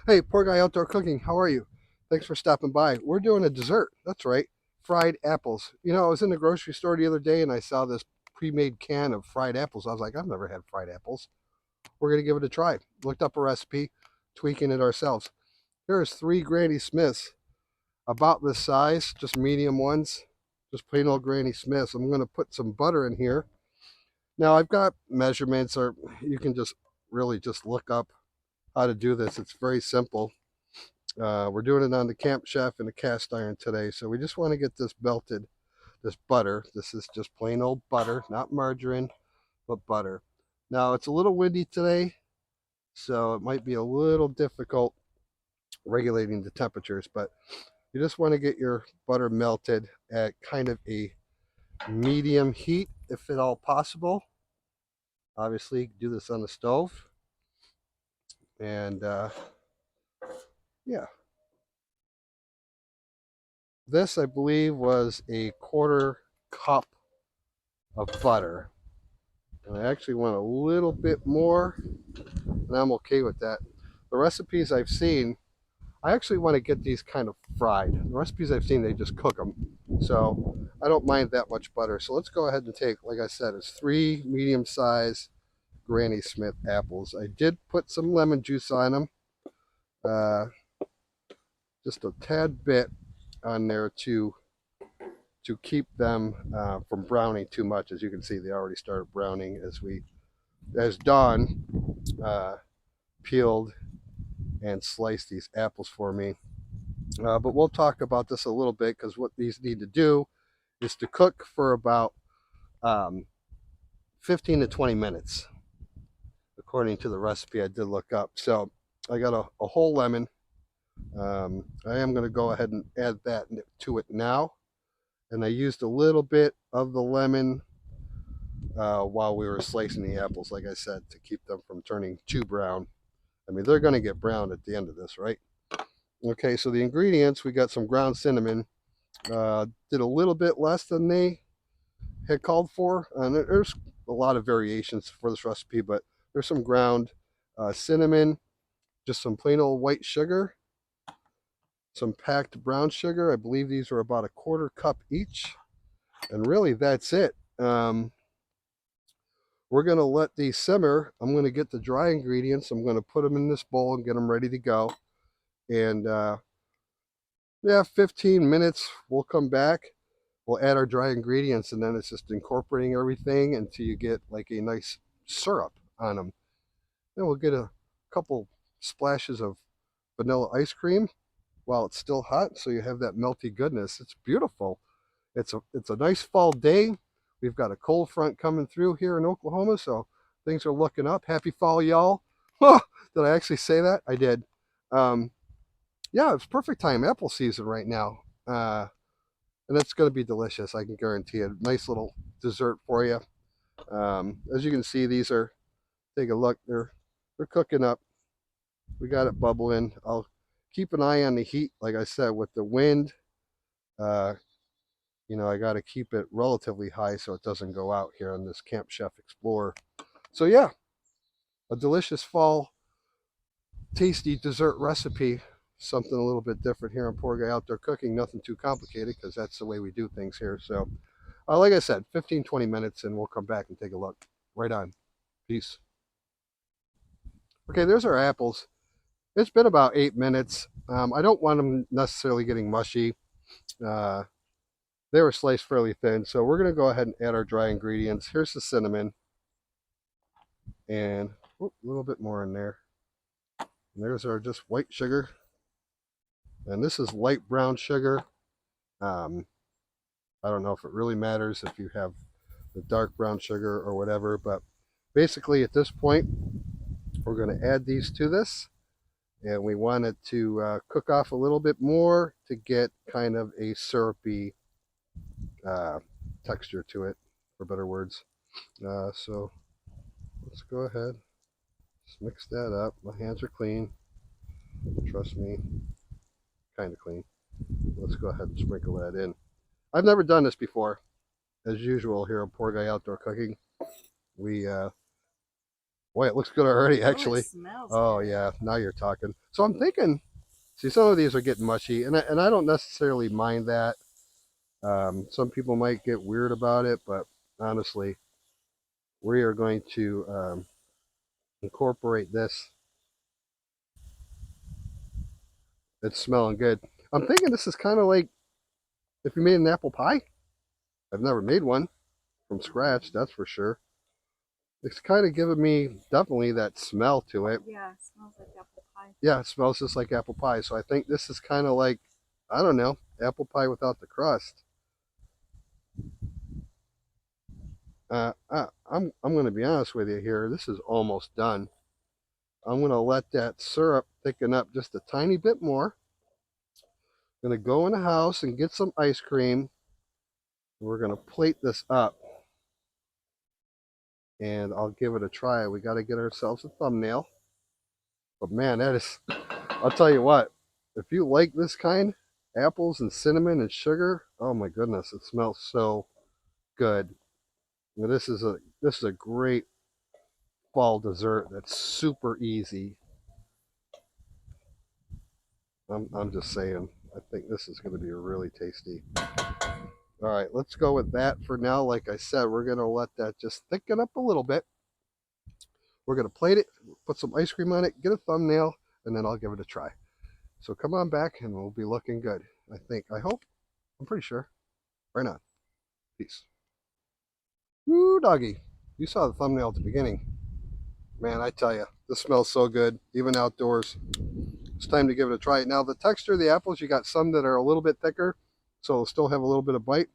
Hey, Poor Guy Outdoor Cooking, how are you? Thanks for stopping by. We're doing a dessert. That's right, fried apples. You know, I was in the grocery store the other day and I saw this pre-made can of fried apples. I was like, I've never had fried apples. We're going to give it a try. Looked up a recipe, tweaking it ourselves. There's three Granny Smiths about this size, just medium ones, just plain old Granny Smiths. I'm going to put some butter in here. Now, I've got measurements, or you can just really just look up how to do this. It's very simple. We're doing it on the Camp Chef and the cast iron today. So we just want to get this melted, this butter. This is just plain old butter, not margarine, but butter. Now it's a little windy today, so it might be a little difficult regulating the temperatures, but you just want to get your butter melted at kind of a medium heat, if at all possible. Obviously, do this on the stove. And yeah, this I believe was a quarter cup of butter. And I actually want a little bit more, and I'm okay with that. The recipes I've seen, I actually want to get these kind of fried. The recipes I've seen, they just cook them. So I don't mind that much butter. So let's go ahead and take, like I said, it's three medium-sized Granny Smith apples. I did put some lemon juice on them, uh, just a tad bit on there to keep them from browning too much. As you can see, they already started browning as Dawn peeled and sliced these apples for me. But we'll talk about this a little bit because what these need to do is to cook for about um, 15 to 20 minutes, according to the recipe I did look up. So I got a whole lemon. I am going to go ahead and add that to it now. And I used a little bit of the lemon while we were slicing the apples, like I said, to keep them from turning too brown. I mean, they're going to get brown at the end of this, right? Okay, so the ingredients, we got some ground cinnamon. Did a little bit less than they had called for. And there's a lot of variations for this recipe, but there's some ground cinnamon, just some plain old white sugar, some packed brown sugar. I believe these are about a quarter cup each. And really, that's it. We're going to let these simmer. I'm going to get the dry ingredients. I'm going to put them in this bowl and get them ready to go. And yeah, 15 minutes, we'll come back. We'll add our dry ingredients, and then it's just incorporating everything until you get like a nice syrup on them. Then we'll get a couple splashes of vanilla ice cream while it's still hot, so you have that melty goodness. It's beautiful. It's a nice fall day. We've got a cold front coming through here in Oklahoma, so things are looking up. Happy fall, y'all. Did I actually say that? I did. Um, yeah, it's perfect time. Apple season right now. And it's going to be delicious. I can guarantee it. Nice little dessert for you. As you can see, these are, take a look, they're cooking up. We got it bubbling. I'll keep an eye on the heat. Like I said, with the wind, uh, I got to keep it relatively high so it doesn't go out here on this Camp Chef Explorer. So yeah, a delicious fall, tasty dessert recipe. Something a little bit different here on Poor Guy Outdoor Cooking. Nothing too complicated because that's the way we do things here. So, like I said, 15, 20 minutes and we'll come back and take a look. Right on. Peace. Okay, there's our apples. It's been about 8 minutes. I don't want them necessarily getting mushy. Uh, they were sliced fairly thin, so we're going to go ahead and add our dry ingredients. Here's the cinnamon and a little bit more in there. And there's our just white sugar. And this is light brown sugar. Um, I don't know if it really matters if you have the dark brown sugar or whatever, but basically at this point, we're going to add these to this. And we want it to cook off a little bit more to get kind of a syrupy texture to it, for better words. So let's go ahead, just mix that up. My hands are clean, trust me, kind of clean. Let's go ahead and sprinkle that in. I've never done this before. As usual here on Poor Guy Outdoor Cooking, we Boy, it looks good already, Oh, it actually. smells Oh, good. yeah, now you're talking. So I'm thinking, see, some of these are getting mushy, and I don't necessarily mind that. Some people might get weird about it, but honestly, we are going to incorporate this. It's smelling good. I'm thinking this is kind of like if you made an apple pie. I've never made one from scratch, that's for sure. It's kind of giving me definitely that smell to it. Yeah, it smells like apple pie. Yeah, it smells just like apple pie. So I think this is kind of like, I don't know, apple pie without the crust. I'm going to be honest with you here. This is almost done. I'm going to let that syrup thicken up just a tiny bit more. I'm going to go in the house and get some ice cream. We're going to plate this up and I'll give it a try. We got to get ourselves a thumbnail. But man, that is, I'll tell you what, if you like this kind, apples and cinnamon and sugar, oh my goodness, it smells so good. Now, this is a great fall dessert that's super easy. I'm just saying, I think this is going to be really tasty. All right, let's go with that for now. Like I said, we're going to let that just thicken up a little bit. We're going to plate it, put some ice cream on it, get a thumbnail, and then I'll give it a try. So come on back and we'll be looking good. I think, I hope, I'm pretty sure. Right on. Peace. Woo, doggy. You saw the thumbnail at the beginning. Man, I tell you, this smells so good, even outdoors. It's time to give it a try. Now, the texture of the apples, you got some that are a little bit thicker, so they'll still have a little bit of bite,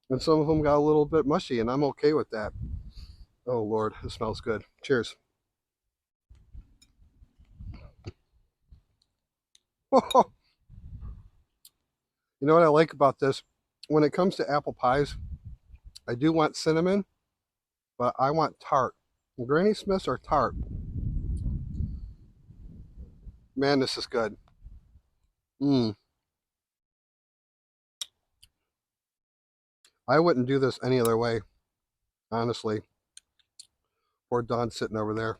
and some of them got a little bit mushy, and I'm okay with that. Oh, Lord, it smells good. Cheers. You know what I like about this? When it comes to apple pies, I do want cinnamon, but I want tart. Granny Smiths are tart. Man, this is good. Mmm. I wouldn't do this any other way, honestly. Poor Don sitting over there.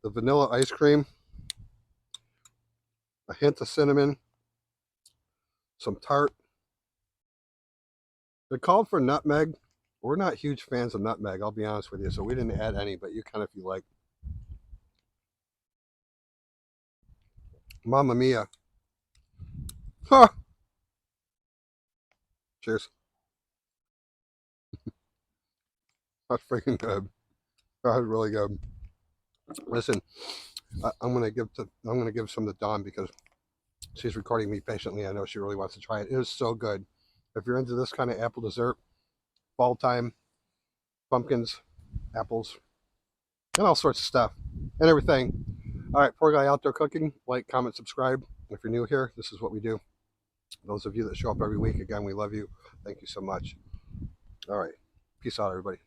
The vanilla ice cream, a hint of cinnamon, some tart. They called for nutmeg. We're not huge fans of nutmeg, I'll be honest with you, so we didn't add any, but you kind of if you like. Mamma mia. Huh. Cheers. That's freaking good. That was really good. Listen, I'm gonna give some to Dawn because she's recording me patiently. I know she really wants to try it. It is so good. If you're into this kind of apple dessert, fall time, pumpkins, apples, and all sorts of stuff and everything. All right, Poor Guy Outdoor Cooking. Like, comment, subscribe. If you're new here, this is what we do. Those of you that show up every week, again, we love you. Thank you so much. All right. Peace out, everybody.